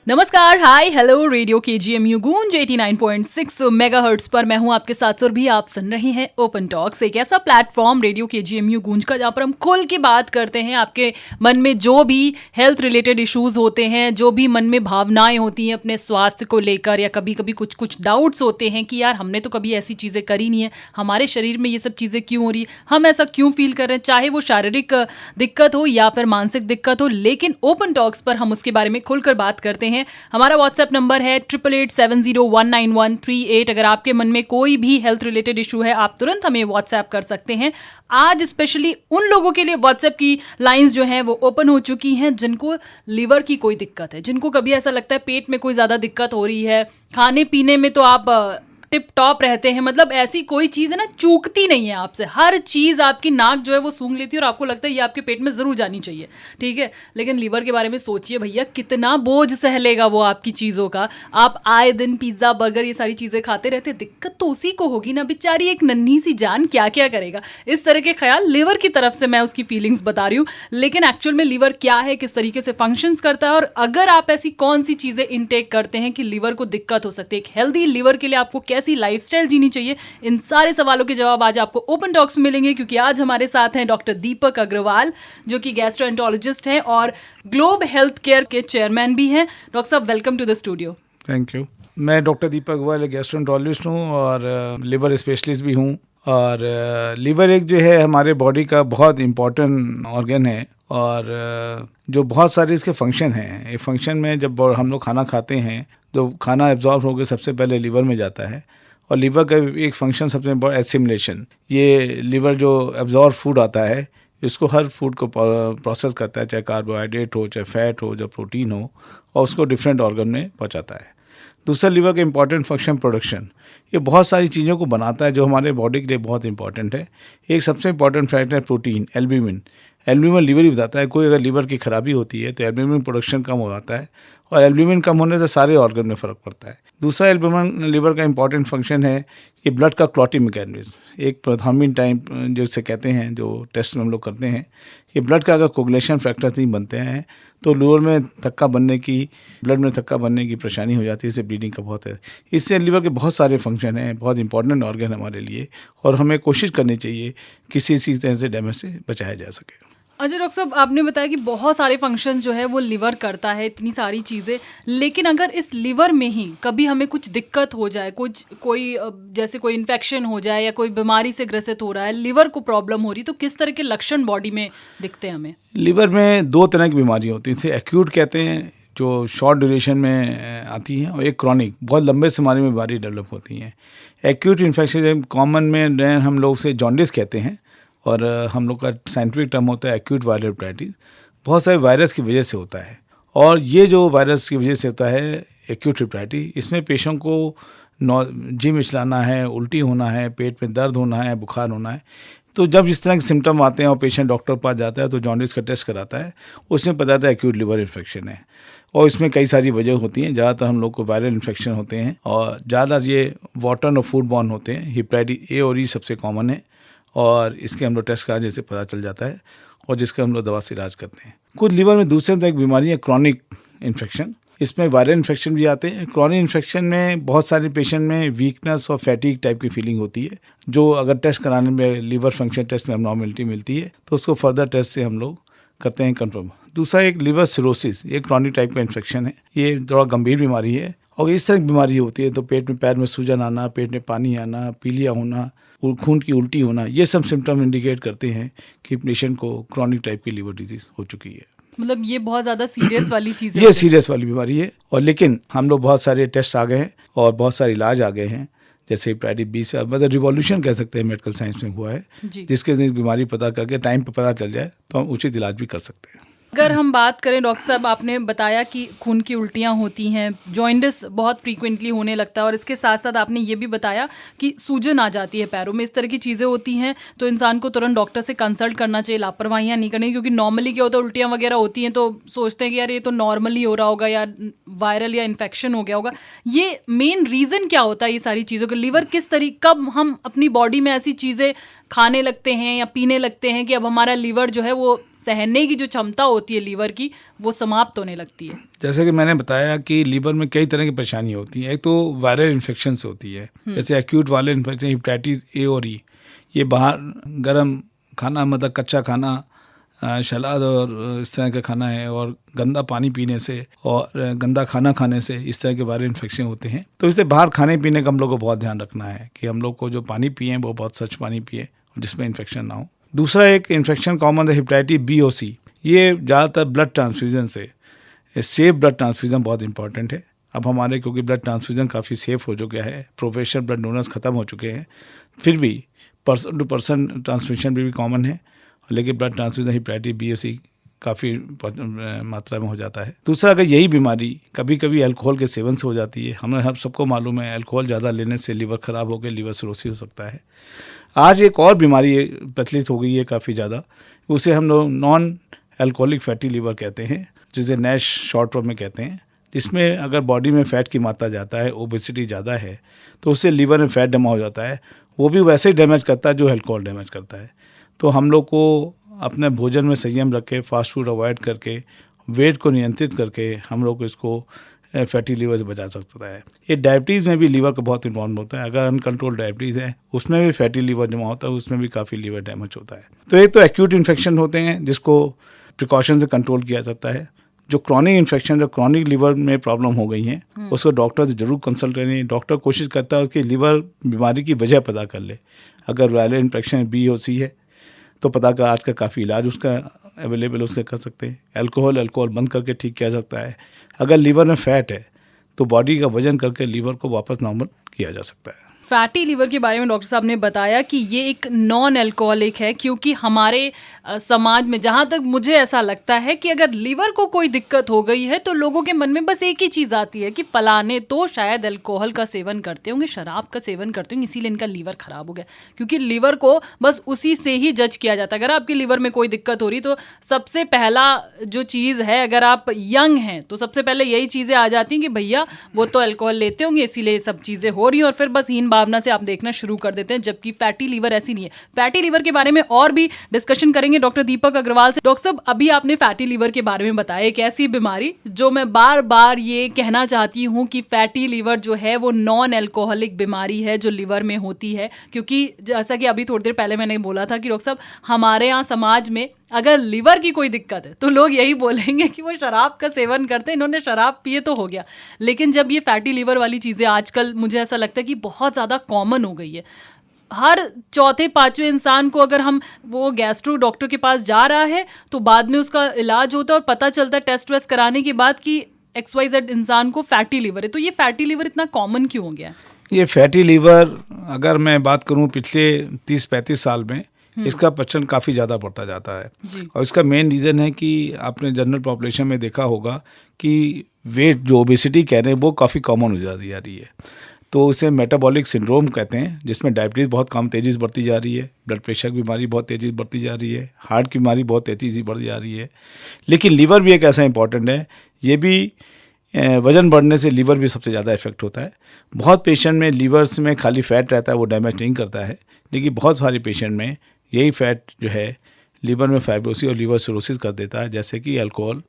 नमस्कार, हाय, hello. Radio KGMU गूंज 89.6 megahertz पर मैं हूं आपके साथ और भी आप सुन रहे हैं ओपन टॉक्स, एक ऐसा प्लेटफॉर्म रेडियो केजीएमयू गूंज का जहां पर हम खुल के बात करते हैं। आपके मन में जो भी हेल्थ रिलेटेड इश्यूज होते हैं, जो भी मन में भावनाएं होती हैं अपने स्वास्थ्य को लेकर, या कभी कभी कुछ कुछ डाउट्स होते हैं कि यार हमने तो कभी ऐसी चीज़ें करी नहीं है, हमारे शरीर में ये सब चीज़ें क्यों हो रही, हम ऐसा क्यों फील कर रहे हैं, चाहे वो शारीरिक दिक्कत हो या फिर मानसिक दिक्कत हो, लेकिन ओपन टॉक्स पर हम उसके बारे में खुलकर बात करते हैं। हमारा व्हाट्सएप नंबर है 8887019138। अगर आपके मन में कोई भी हेल्थ रिलेटेड इशू है, आप तुरंत हमें व्हाट्सएप कर सकते हैं। आज स्पेशली उन लोगों के लिए व्हाट्सएप की लाइंस जो हैं वो ओपन हो चुकी हैं जिनको लिवर की कोई दिक्कत है, जिनको कभी ऐसा लगता है पेट में कोई ज़्यादा दिक्कत हो रही है, खाने पीने में तो आप टिप टॉप रहते हैं, मतलब ऐसी कोई चीज़ है ना चूकती नहीं है आपसे, हर चीज़ आपकी नाक जो है वो सूंघ लेती है और आपको लगता है ये आपके पेट में ज़रूर जानी चाहिए, ठीक है। लेकिन लीवर के बारे में सोचिए भैया, कितना बोझ सह लेगा वो आपकी चीज़ों का। आप आए दिन पिज्ज़ा बर्गर ये सारी चीज़ें खाते रहते, दिक्कत तो उसी को होगी ना, बेचारी एक नन्ही सी जान क्या क्या करेगा। इस तरह के ख्याल लीवर की तरफ से मैं उसकी फीलिंग्स बता रही हूँ। लेकिन एक्चुअल में लीवर क्या है, किस तरीके से फंक्शंस करता है, और अगर आप ऐसी कौन सी चीज़ें इनटेक करते हैं कि लीवर को दिक्कत हो सकती है, एक हेल्दी लीवर के लिए आपको कैसी लाइफस्टाइल जीनी चाहिए, इन सारे सवालों के जवाब आज आपको ओपन टॉक्स में मिलेंगे। क्योंकि आज हमारे साथ हैं डॉक्टर दीपक अग्रवाल, जो कि गैस्ट्रोएंटरोलॉजिस्ट हैं और ग्लोब हेल्थ केयर के चेयरमैन भी हैं। डॉक्टर साहब, welcome to the studio. Thank you. मैं डॉक्टर दीपक अग्रवाल गैस्ट्रोएंटरोलॉजिस्ट हूँ और लिवर स्पेशलिस्ट भी हूँ। और लिवर एक जो है हमारे बॉडी का बहुत इम्पॉर्टेंट ऑर्गन है, और जो बहुत सारे इसके फंक्शन हैं। ये फंक्शन में जब हम लोग खाना खाते हैं तो खाना एब्जॉर्ब होकर सबसे पहले लिवर में जाता है, और लिवर का एक फंक्शन सबसे बड़ा एसिमिलेशन। ये लिवर जो एब्जॉर्ब फूड आता है इसको, हर फूड को प्रोसेस करता है, चाहे कार्बोहाइड्रेट हो, चाहे फैट हो, चाहे प्रोटीन हो, और उसको डिफरेंट ऑर्गन में पहुंचाता है। दूसरा लिवर का इंपॉर्टेंट फंक्शन प्रोडक्शन। ये बहुत सारी चीज़ों को बनाता है जो हमारे बॉडी के लिए बहुत इंपॉर्टेंट है। एक सबसे इंपॉर्टेंट फैक्टर है प्रोटीन, एल्ब्यूमिन। एल्ब्यूमिन लिवर ही बताता है, कोई अगर लिवर की खराबी होती है तो एल्ब्यूमिन प्रोडक्शन कम हो जाता है, और एल्ब्यूमिन कम होने से सारे ऑर्गन में फ़र्क पड़ता है। दूसरा एल्ब्यूमिन लिवर का इंपॉर्टेंट फंक्शन है कि ब्लड का क्लॉटिंग मैकेनिज्म। एक प्रथामिन टाइम जिसे कहते हैं, जो टेस्ट में हम लोग करते हैं, कि ब्लड का अगर कोगुलेशन फैक्टर्स नहीं बनते हैं तो लिवर में थक्का बनने की, ब्लड में थक्का बनने की परेशानी हो जाती है, इससे ब्लीडिंग का बहुत है। इससे लिवर के बहुत सारे फंक्शन हैं, बहुत इंपॉर्टेंट ऑर्गन हमारे लिए, और हमें कोशिश करनी चाहिए किसी तरह से डैमेज से बचाया जा सके। अच्छा डॉक्टर साहब, आपने बताया कि बहुत सारे फंक्शंस जो है वो लिवर करता है, इतनी सारी चीज़ें, लेकिन अगर इस लिवर में ही कभी हमें कुछ दिक्कत हो जाए, कोई जैसे कोई इन्फेक्शन हो जाए या कोई बीमारी से ग्रसित हो रहा है, लिवर को प्रॉब्लम हो रही, तो किस तरह के लक्षण बॉडी में दिखते हैं हमें? लिवर में दो तरह की बीमारी होती है। इसे एक्यूट कहते हैं, जो शॉर्ट ड्यूरेशन में आती हैं, और एक क्रॉनिक, बहुत लंबे समय में बीमारी डेवलप होती हैं। एक्यूट इन्फेक्शन कॉमन में हम लोग से जॉन्डिस कहते हैं, और हम लोग का साइंटिफिक टर्म होता है एक्यूट वायरल हेपेटाइटिस। बहुत सारे वायरस की वजह से होता है, और ये जो वायरस की वजह से होता है एक्यूट हेपेटाइटिस, इसमें पेशेंट को जी मिचलाना है, उल्टी होना है, पेट में दर्द होना है, बुखार होना है। तो जब इस तरह के सिम्टम आते हैं और पेशेंट डॉक्टर के पास जाता है तो जॉन्डिस का टेस्ट कराता है, उसमें पता चलता है एक्यूट लिवर इन्फेक्शन है। और इसमें कई सारी वजह होती हैं, ज़्यादातर हम लोग को वायरल इन्फेक्शन होते हैं, और ज़्यादा ये वाटर और फूड बॉर्न होते हैं। हेपेटाइटिस ए और ई सबसे कॉमन है, और इसके हम लोग टेस्ट करा जैसे पता चल जाता है, और जिसका हम लोग दवा से इलाज करते हैं। कुछ लिवर में दूसरे तरह की बीमारी है क्रॉनिक इन्फेक्शन। इसमें वायरल इन्फेक्शन भी आते हैं। क्रॉनिक इन्फेक्शन में बहुत सारे पेशेंट में वीकनेस और फैटिक टाइप की फीलिंग होती है, जो अगर टेस्ट कराने में लिवर फंक्शन टेस्ट में अबनॉर्मलिटी मिलती है तो उसको फर्दर टेस्ट से हम लोग करते हैं कंफर्म। दूसरा एक लिवर सिरोसिस, ये क्रॉनिक टाइप का इन्फेक्शन है, ये थोड़ा गंभीर बीमारी है, और इस तरह की बीमारी होती है तो पेट में, पैर में सूजन आना, पेट में पानी आना, पीलिया होना, खून की उल्टी होना, ये सब सिम्टम इंडिकेट करते हैं कि पेशेंट को क्रॉनिक टाइप की लिवर डिजीज हो चुकी है। मतलब ये बहुत ज़्यादा सीरियस वाली चीज़ है। ये सीरियस वाली बीमारी है, और लेकिन हम लोग बहुत सारे टेस्ट आ गए हैं और बहुत सारे इलाज आ गए हैं, जैसे हेपेटाइटिस बी से, मतलब रिवॉल्यूशन कह सकते हैं मेडिकल साइंस में हुआ है, जिसके बीमारी पता करके टाइम पे पता चल जाए तो हम उचित इलाज भी कर सकते हैं। अगर हम बात करें डॉक्टर साहब, आपने बताया कि खून की उल्टियाँ होती हैं, जॉइंडिस बहुत फ्रीक्वेंटली होने लगता है, और इसके साथ साथ आपने ये भी बताया कि सूजन आ जाती है पैरों में, इस तरह की चीज़ें होती हैं, तो इंसान को तुरंत डॉक्टर से कंसल्ट करना चाहिए, लापरवाहियाँ नहीं करनी। क्योंकि नॉर्मली क्या होता है, उल्टियाँ वगैरह होती हैं तो सोचते हैं कि यार ये तो नॉर्मली हो रहा होगा, या वायरल या इन्फेक्शन हो गया होगा। ये मेन रीज़न क्या होता है ये सारी चीज़ों का? लीवर किस तरीके, कब हम अपनी बॉडी में ऐसी चीज़ें खाने लगते हैं या पीने लगते हैं कि अब हमारा लीवर जो है वो सहने की जो क्षमता होती है लीवर की वो समाप्त होने लगती है। जैसे कि मैंने बताया कि लीवर में कई तरह की परेशानी होती है। एक तो वायरल इन्फेक्शन से होती है, जैसे acute viral infection hepatitis A और ई, ये बाहर गर्म खाना मतलब कच्चा खाना, सलाद और इस तरह का खाना है, और गंदा पानी पीने से और गंदा खाना खाने से इस तरह के वायरल इन्फेक्शन होते हैं। तो इससे बाहर खाने पीने का हम लोग को बहुत ध्यान रखना है कि हम लोग को जो पानी पिए वो बहुत स्वच्छ पानी पिए जिसमें इन्फेक्शन ना हो। दूसरा एक इन्फेक्शन कॉमन है हेपेटाइटिस बी और सी, ये ज़्यादातर ब्लड ट्रांसफ्यूजन से। सेफ ब्लड ट्रांसफ्यूजन बहुत इंपॉर्टेंट है। अब हमारे क्योंकि ब्लड ट्रांसफ्यूजन काफ़ी सेफ हो चुका है, प्रोफेशनल ब्लड डोनर्स ख़त्म हो चुके हैं, फिर भी पर्सन टू पर्सन ट्रांसमिशन भी कॉमन है, लेकिन ब्लड ट्रांसफ्यूजन हेपेटाइटिस बी और सी काफ़ी मात्रा में हो जाता है। दूसरा, अगर यही बीमारी कभी कभी अल्कोहल के सेवन से हो जाती है, हमें हम सबको मालूम है अल्कोहल ज़्यादा लेने से लीवर ख़राब होकर लीवर सिरोसिस हो सकता है। आज एक और बीमारी प्रचलित हो गई है काफ़ी ज़्यादा, उसे हम लोग नॉन अल्कोहलिक फैटी लीवर कहते हैं, जिसे नैश शॉर्ट फॉर्म में कहते हैं, जिसमें अगर बॉडी में फ़ैट की मात्रा ज़्यादा है, ओबेसिटी ज़्यादा है, तो उससे लीवर में फ़ैट जमा हो जाता है। वो भी वैसे ही डैमेज करता है जो अल्कोहल डैमेज करता है। तो हम लोग को अपने भोजन में संयम रख के, फास्ट फूड अवॉइड करके, वेट को नियंत्रित करके हम लोग इसको फैटी लीवर से बचा सकता है। ये डायबिटीज़ में भी लीवर का बहुत इन्वॉल्व होता है। अगर अनकंट्रोल डायबिटीज़ है उसमें भी फैटी लीवर जमा होता है, उसमें भी काफ़ी लीवर डैमेज होता है। तो एक तो एक्यूट इन्फेक्शन होते हैं जिसको प्रिकॉशन से कंट्रोल किया जाता है। जो क्रॉनिक इन्फेक्शन, जो क्रॉनिक लीवर में प्रॉब्लम हो गई हैं, उसको डॉक्टर से जरूर कंसल्ट करें। डॉक्टर कोशिश करता है कि लीवर बीमारी की वजह पता कर ले। अगर वायरल इन्फेक्शन बी और सी है तो पता कर आज का काफ़ी इलाज उसका अवेलेबल उसके कर सकते हैं। अल्कोहल बंद करके ठीक किया सकता है। अगर लीवर में फैट है तो बॉडी का वजन करके लीवर को वापस नॉर्मल किया जा सकता है। फैटी लीवर के बारे में डॉक्टर साहब ने बताया कि ये एक नॉन अल्कोहलिक है, क्योंकि हमारे समाज में जहाँ तक मुझे ऐसा लगता है कि अगर लीवर को कोई दिक्कत हो गई है तो लोगों के मन में बस एक ही चीज़ आती है कि फलाने तो शायद अल्कोहल का सेवन करते होंगे, शराब का सेवन करते होंगे, इसीलिए इनका लीवर खराब हो गया। क्योंकि लीवर को बस उसी से ही जज किया जाता है। अगर आपके लीवर में कोई दिक्कत हो रही तो सबसे पहला जो चीज़ है, अगर आप यंग हैं तो सबसे पहले यही चीज़ें आ जाती हैं कि भैया वो तो अल्कोहल लेते होंगे इसीलिए सब चीज़ें हो रही हैं, और फिर बस हीन भावना से आप देखना शुरू कर देते हैं। जबकि फैटी लीवर ऐसी नहीं है। फैटी लीवर के बारे में और भी डिस्कशन करेंगे डॉक्टर दीपक अग्रवाल से। डॉक्टर साहब, अभी आपने फैटी लीवर के बारे में बताया, एक ऐसी बीमारी जो मैं बार बार ये कहना चाहती हूँ कि फैटी लीवर जो है वो नॉन अल्कोहलिक बीमारी है जो लीवर में होती है। क्योंकि जैसा कि अभी थोड़ी देर पहले मैंने बोला था कि डॉक्टर साहब, हमारे यहाँ समाज में अगर लीवर की कोई दिक्कत है तो लोग यही बोलेंगे कि वो शराब का सेवन करते हैं, इन्होंने शराब पिए तो हो गया। लेकिन जब ये फैटी लीवर वाली चीज़ें आजकल मुझे ऐसा लगता है कि बहुत ज़्यादा कॉमन हो गई है। हर चौथे पांचवें इंसान को अगर हम वो गैस्ट्रो डॉक्टर के पास जा रहा है तो बाद में उसका इलाज होता है और पता चलता है टेस्ट वेस्ट कराने के बाद कि XYZ इंसान को फैटी लीवर है। तो ये फैटी लीवर इतना कॉमन क्यों हो गया? ये फैटी लीवर अगर मैं बात करूं पिछले 30-35 साल में इसका प्रचलन काफ़ी ज़्यादा बढ़ता जाता है जी। और इसका मेन रीज़न है कि आपने जनरल पॉपुलेशन में देखा होगा कि वेट जो ओबेसिटी कह रहे हैं वो काफ़ी कॉमन हो जाती जा रही है। तो इसे मेटाबॉलिक सिंड्रोम कहते हैं, जिसमें डायबिटीज़ बहुत कम तेज़ी से बढ़ती जा रही है, ब्लड प्रेशर की बीमारी बहुत तेज़ी से बढ़ती जा रही है, हार्ट की बीमारी बहुत तेज़ी से बढ़ती जा रही है। लेकिन लीवर भी एक ऐसा इंपॉर्टेंट है, ये भी वज़न बढ़ने से लीवर भी सबसे ज़्यादा इफेक्ट होता है। बहुत पेशेंट में लीवर्स में खाली फैट रहता है, वो डैमेज नहीं करता है, लेकिन बहुत सारे पेशेंट में यही फैट जो है लीवर में फाइब्रोसिस और लीवर सिरोसिस कर देता है, जैसे कि अल्कोहल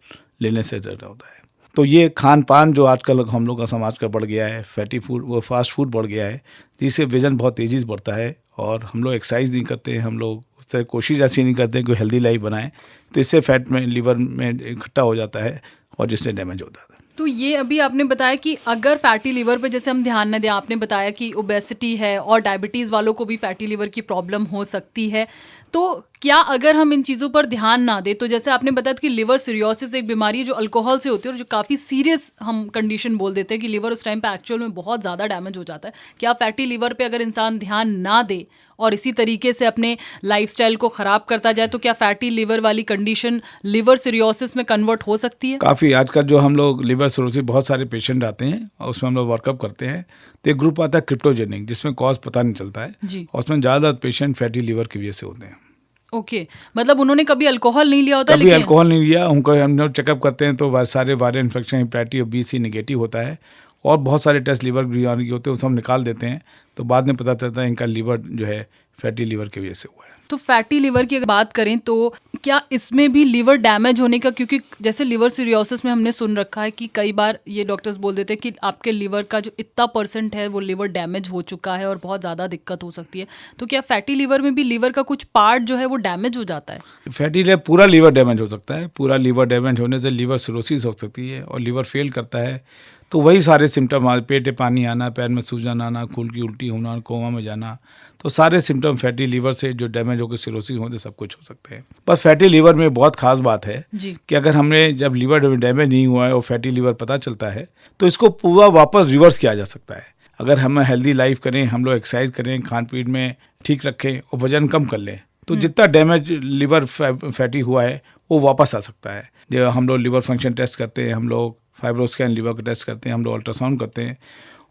लेने से ज़्यादा होता है। तो ये खान पान जो आजकल हम लोग का समाज का बढ़ गया है, फैटी फूड वो फास्ट फूड बढ़ गया है, जिससे वज़न बहुत तेज़ी से बढ़ता है और हम लोग एक्सरसाइज नहीं करते हैं, हम लोग उस तरह कोशिश ऐसी नहीं करते कि हेल्दी लाइफ बनाएं, तो इससे फैट में लीवर में इकट्ठा हो जाता है और जिससे डैमेज होता है। तो ये अभी आपने बताया कि अगर फैटी लीवर पे जैसे हम ध्यान न दें, आपने बताया कि ओबेसिटी है और डायबिटीज़ वालों को भी फैटी लीवर की प्रॉब्लम हो सकती है, तो क्या अगर हम इन चीज़ों पर ध्यान ना दें, तो जैसे आपने बताया कि लिवर सिरोसिस एक बीमारी है जो अल्कोहल से होती है और जो काफ़ी सीरियस हम कंडीशन बोल देते हैं कि लिवर उस टाइम पे एक्चुअल में बहुत ज़्यादा डैमेज हो जाता है। क्या फैटी लीवर पे अगर इंसान ध्यान ना दे और इसी तरीके से अपने लाइफस्टाइल को ख़राब करता जाए तो क्या फैटी लीवर वाली कंडीशन लिवर सिरोसिस में कन्वर्ट हो सकती है? काफ़ी आजकल जो हम लोग लिवर सिरोसिस बहुत सारे पेशेंट आते हैं और उसमें हम लोग वर्कअप करते हैं, तो एक ग्रुप आता है क्रिप्टोजेनिक, जिसमें कॉज पता नहीं चलता है जी। और उसमें ज़्यादा पेशेंट फैटी लीवर की वजह से होते हैं। ओके, मतलब उन्होंने कभी अल्कोहल नहीं लिया होता, कभी अल्कोहल नहीं लिया, उनको हम लोग चेकअप करते हैं तो सारे वायरल इन्फेक्शन हेपेटाइटिस और बी सी नेगेटिव होता है और बहुत सारे टेस्ट लीवर बीमारी के होते हैं, वो सब निकाल देते हैं, तो बाद में पता चलता है इनका लीवर जो है फैटी लीवर की वजह से हुआ है। तो फैटी लिवर की अगर बात करें तो क्या इसमें भी लिवर डैमेज होने का, क्योंकि जैसे लिवर सिरोसिस में हमने सुन रखा है कि कई बार ये डॉक्टर्स बोल देते हैं कि आपके लिवर का जो इतना % है वो लिवर डैमेज हो चुका है और बहुत ज़्यादा दिक्कत हो सकती है, तो क्या फैटी लिवर में भी लिवर का कुछ पार्ट जो है वो डैमेज हो जाता है? फैटी लिवर पूरा लीवर डैमेज हो सकता है। पूरा लीवर डैमेज होने से लिवर सिरोसिस हो सकती है और लिवर फेल करता है, तो वही सारे सिम्टम, पेट में पानी आना, पैर में सूजन आना, खून की उल्टी होना, कोमा में जाना, तो सारे सिम्टम फैटी लीवर से जो डैमेज होकर सिरोसिस होते सब कुछ हो सकते हैं। बस फैटी लीवर में बहुत खास बात है कि अगर हमने जब लीवर डैमेज नहीं हुआ है और फैटी लीवर पता चलता है तो इसको पूरा वापस रिवर्स किया जा सकता है। अगर हम हेल्दी लाइफ करें, हम लोग एक्सरसाइज करें, खान पीन में ठीक रखें और वजन कम कर लें, तो जितना डैमेज लिवर फैटी हुआ है वो वापस आ सकता है। जब हम लोग लिवर फंक्शन टेस्ट करते हैं, हम लोग फाइब्रोस्कैन लिवर का टेस्ट करते हैं, हम लोग अल्ट्रासाउंड करते हैं,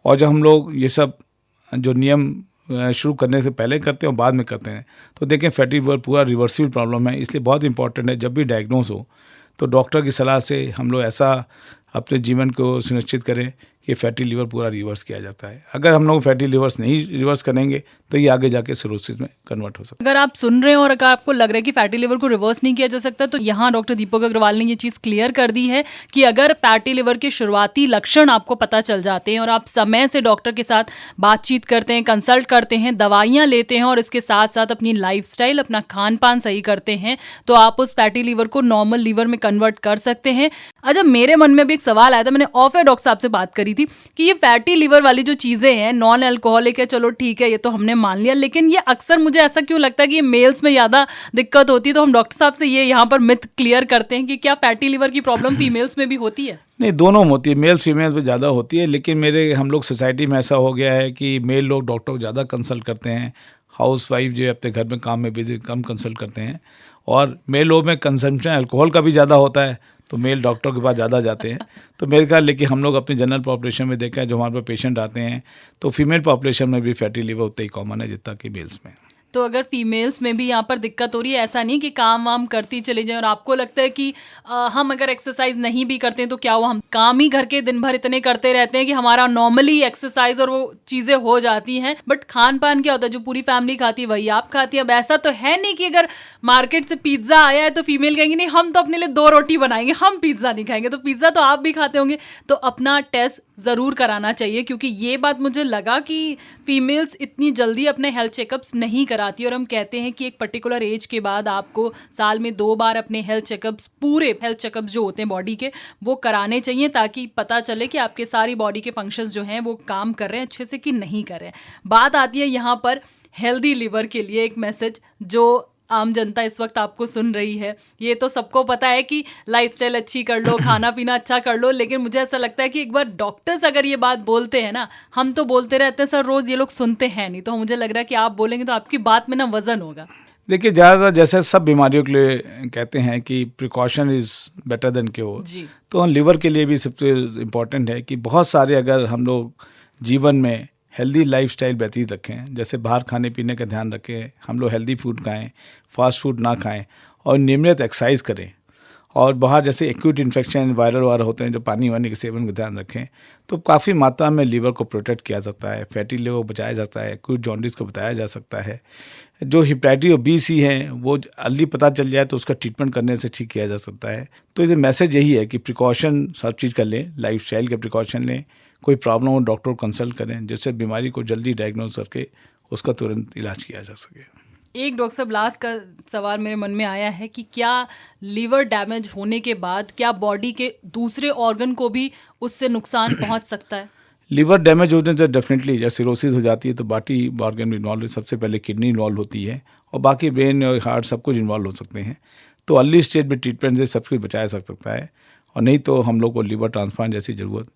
और जब हम लोग ये सब जो नियम शुरू करने से पहले करते हैं और बाद में करते हैं, तो देखें फैटी लिवर पूरा रिवर्सिबल प्रॉब्लम है। इसलिए बहुत इंपॉर्टेंट है जब भी डायग्नोज हो तो डॉक्टर की सलाह से हम लोग ऐसा अपने जीवन को सुनिश्चित करें कि फैटी लिवर पूरा रिवर्स किया जाता है। अगर हम लोग फैटी लिवर्स नहीं रिवर्स करेंगे तो ये आगे जाके सिरोसिस में कन्वर्ट हो सकता है। अगर आप सुन रहे हैं और अगर आपको लग रहा है कि फैटी लिवर को रिवर्स नहीं किया जा सकता, तो यहाँ डॉक्टर दीपक अग्रवाल ने ये चीज़ क्लियर कर दी है कि अगर फैटी लिवर के शुरुआती लक्षण आपको पता चल जाते हैं और आप समय से डॉक्टर के साथ बातचीत करते हैं, कंसल्ट करते हैं, दवाइयाँ लेते हैं और इसके साथ साथ अपनी लाइफस्टाइल, अपना खान पान सही करते हैं, तो आप उस फैटी लिवर को नॉर्मल लिवर में कन्वर्ट कर सकते हैं। अच्छा, मेरे मन में भी एक सवाल आया था, मैंने ऑफ एयर डॉक्टर साहब से बात करी थी कि ये फैटी लिवर वाली जो चीज़ें हैं नॉन अल्कोहलिक है, चलो ठीक है, ये तो हमने मान लिया, लेकिन ये अक्सर मुझे ऐसा क्यों लगता है कि ये मेल्स में ज़्यादा दिक्कत होती है, तो हम डॉक्टर साहब से ये यहाँ पर मिथ क्लियर करते हैं कि क्या फैटी लिवर की प्रॉब्लम फीमेल्स में भी होती है? नहीं, दोनों होती है, मेल फीमेल में ज़्यादा होती है, लेकिन हम लोग सोसाइटी में ऐसा हो गया है कि मेल लोग डॉक्टर को ज़्यादा कंसल्ट करते हैं, हाउस वाइफ जो अपने घर में काम में बिजी कम कंसल्ट करते हैं, और मेल लोग में कंजम्पशन अल्कोहल का भी ज़्यादा होता है, तो मेल डॉक्टर के पास ज़्यादा जाते हैं। तो मेरे ख्याल, लेकिन हम लोग अपनी जनरल पॉपुलेशन में देखा है, जो हमारे पास पेशेंट आते हैं, तो फीमेल पॉपुलेशन में भी फैटी लिवर उतना ही कॉमन है जितना कि मेल्स में। तो अगर फीमेल्स में भी यहाँ पर दिक्कत हो रही है, ऐसा नहीं कि काम वाम करती चली जाए और आपको लगता है कि हम अगर एक्सरसाइज नहीं भी करते हैं तो क्या हुआ, हम काम ही घर के दिन भर इतने करते रहते हैं कि हमारा नॉर्मली एक्सरसाइज और वो चीज़ें हो जाती हैं, बट खान पान क्या होता है, जो पूरी फैमिली खाती है वही आप खाती है। अब ऐसा तो है नहीं कि अगर मार्केट से पिज्ज़ा आया है तो फीमेल कहेंगे नहीं, हम तो अपने लिए 2 रोटी बनाएंगे, हम पिज्ज़ा नहीं खाएंगे, तो पिज्ज़ा तो आप भी खाते होंगे। तो अपना टेस्ट ज़रूर कराना चाहिए, क्योंकि ये बात मुझे लगा कि फीमेल्स इतनी जल्दी अपने हेल्थ चेकअप्स नहीं कराती, और हम कहते हैं कि एक पर्टिकुलर एज के बाद आपको साल में 2 बार अपने हेल्थ चेकअप्स, पूरे हेल्थ चेकअप्स जो होते हैं बॉडी के, वो कराने चाहिए, ताकि पता चले कि आपके सारी बॉडी के फंक्शंस जो हैं वो काम कर रहे हैं अच्छे से कि नहीं कर रहे हैं। बात आती है यहाँ पर हेल्दी लिवर के लिए एक मैसेज जो आम जनता इस वक्त आपको सुन रही है। ये तो सबको पता है कि लाइफस्टाइल अच्छी कर लो, खाना पीना अच्छा कर लो, लेकिन मुझे ऐसा लगता है कि एक बार डॉक्टर्स अगर ये बात बोलते हैं ना, हम तो बोलते रहते हैं सर रोज़, ये लोग सुनते हैं नहीं, तो मुझे लग रहा है कि आप बोलेंगे तो आपकी बात में ना वजन होगा। देखिए, ज़्यादातर जैसे सब बीमारियों के लिए कहते हैं कि precaution is better than cure, तो लिवर के लिए भी सबसे इम्पॉर्टेंट है कि बहुत सारे अगर हम लोग जीवन में हेल्दी लाइफस्टाइल व्यतीत रखें, जैसे बाहर खाने पीने का ध्यान रखें, हम लोग हेल्दी फूड खाएं, फास्ट फूड ना खाएं, और नियमित एक्सरसाइज करें, और बाहर जैसे एक्यूट इन्फेक्शन वायरल होते हैं, जो पानी वानी के सेवन का ध्यान रखें, तो काफ़ी मात्रा में लीवर को प्रोटेक्ट किया जाता है, फैटी लिवर को बचाया जाता है, एक्यूट जॉन्डिस को बताया जा सकता है। जो हेपेटाइटिस और बी सी हैं वो अर्ली पता चल जाए तो उसका ट्रीटमेंट करने से ठीक किया जा सकता है। तो ये मैसेज यही है कि प्रिकॉशन सब चीज़ कर लें, लाइफस्टाइल के प्रिकॉशन लें, कोई प्रॉब्लम हो डॉक्टर को कंसल्ट करें, जिससे बीमारी को जल्दी डायग्नोज करके उसका तुरंत इलाज किया जा सके। एक डॉक्टर साहब, लास्ट का सवाल मेरे मन में आया है कि क्या लीवर डैमेज होने के बाद क्या बॉडी के दूसरे ऑर्गन को भी उससे नुकसान पहुंच सकता है? लीवर डैमेज होने से डेफिनेटली जब सिरोसिस हो जाती है तो बाकी ऑर्गन भी इन्वॉल्व है, सबसे पहले किडनी इन्वॉल्व होती है और बाकी ब्रेन और हार्ट सब कुछ इन्वॉल्व हो सकते हैं। तो अर्ली स्टेज में ट्रीटमेंट से सब कुछ बचाया जा सकता है, और नहीं तो हम लोग को लीवर ट्रांसप्लांट जैसी ज़रूरत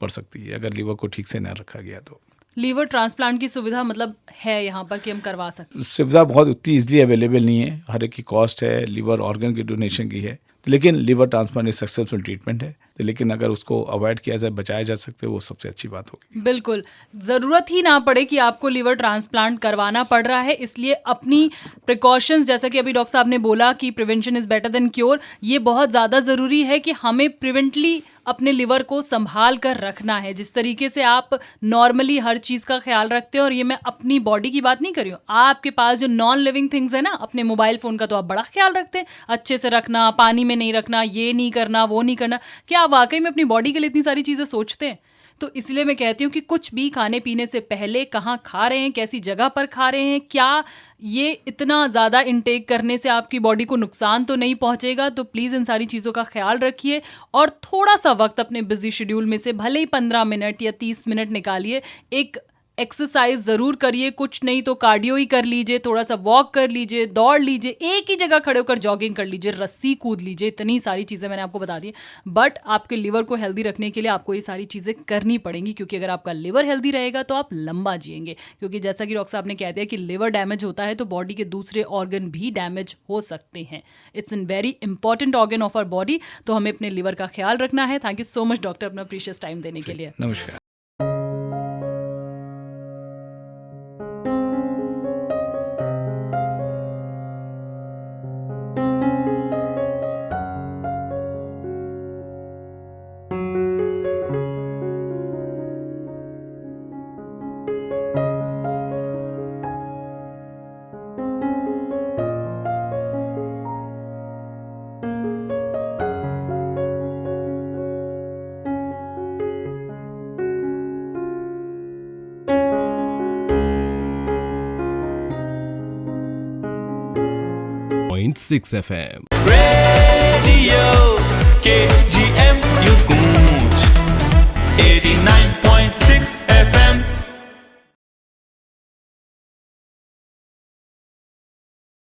पड़ सकती है अगर लीवर को ठीक से ना रखा गया तो। लीवर ट्रांसप्लांट की सुविधा मतलब है यहाँ पर कि हम करवा सकते? सुविधा बहुत उतनी ईजिली अवेलेबल नहीं है, हर एक की कॉस्ट है, लीवर ऑर्गन की डोनेशन की है, लेकिन लीवर ट्रांसप्लांट एक सक्सेसफुल ट्रीटमेंट है, लेकिन अगर उसको अवॉइड किया जाए, बचाया जा सकते वो सबसे अच्छी बात होगी। बिल्कुल, ज़रूरत ही ना पड़े कि आपको लीवर ट्रांसप्लांट करवाना पड़ रहा है, इसलिए अपनी प्रिकॉशंस, जैसा कि अभी डॉक्टर साहब ने बोला कि prevention is better than cure, ये बहुत ज़्यादा ज़रूरी है कि हमें प्रिवेंटली अपने लिवर को संभाल कर रखना है, जिस तरीके से आप नॉर्मली हर चीज़ का ख्याल रखते हो। और ये मैं अपनी बॉडी की बात नहीं कर रही हूँ, आपके पास जो नॉन लिविंग थिंग्स है ना, अपने मोबाइल फ़ोन का तो आप बड़ा ख्याल रखते हैं, अच्छे से रखना, पानी में नहीं रखना, ये नहीं करना, वो नहीं करना। क्या आप वाकई में अपनी बॉडी के लिए इतनी सारी चीज़ें सोचते हैं? तो इसलिए मैं कहती हूँ कि कुछ भी खाने पीने से पहले कहाँ खा रहे हैं, कैसी जगह पर खा रहे हैं, क्या ये इतना ज़्यादा इनटेक करने से आपकी बॉडी को नुकसान तो नहीं पहुँचेगा। तो प्लीज़ इन सारी चीज़ों का ख्याल रखिए और थोड़ा सा वक्त अपने बिजी शेड्यूल में से भले ही 15 मिनट या 30 मिनट निकालिए, एक एक्सरसाइज ज़रूर करिए, कुछ नहीं तो कार्डियो ही कर लीजिए, थोड़ा सा वॉक कर लीजिए, दौड़ लीजिए, एक ही जगह खड़े होकर जॉगिंग कर लीजिए, रस्सी कूद लीजिए। इतनी सारी चीज़ें मैंने आपको बता दी। बट आपके लिवर को हेल्दी रखने के लिए आपको ये सारी चीज़ें करनी पड़ेंगी, क्योंकि अगर आपका लिवर हेल्दी रहेगा तो आप लंबा जिएंगे। क्योंकि जैसा कि डॉक्टर साहब ने कह दिया कि लिवर डैमेज होता है तो बॉडी के दूसरे ऑर्गन भी डैमेज हो सकते हैं। It's an very important organ of our body, तो हमें अपने लिवर का ख्याल रखना है। Thank you so much doctor, अपना प्रीशियस टाइम देने के लिए। नमस्कार। .6 FM.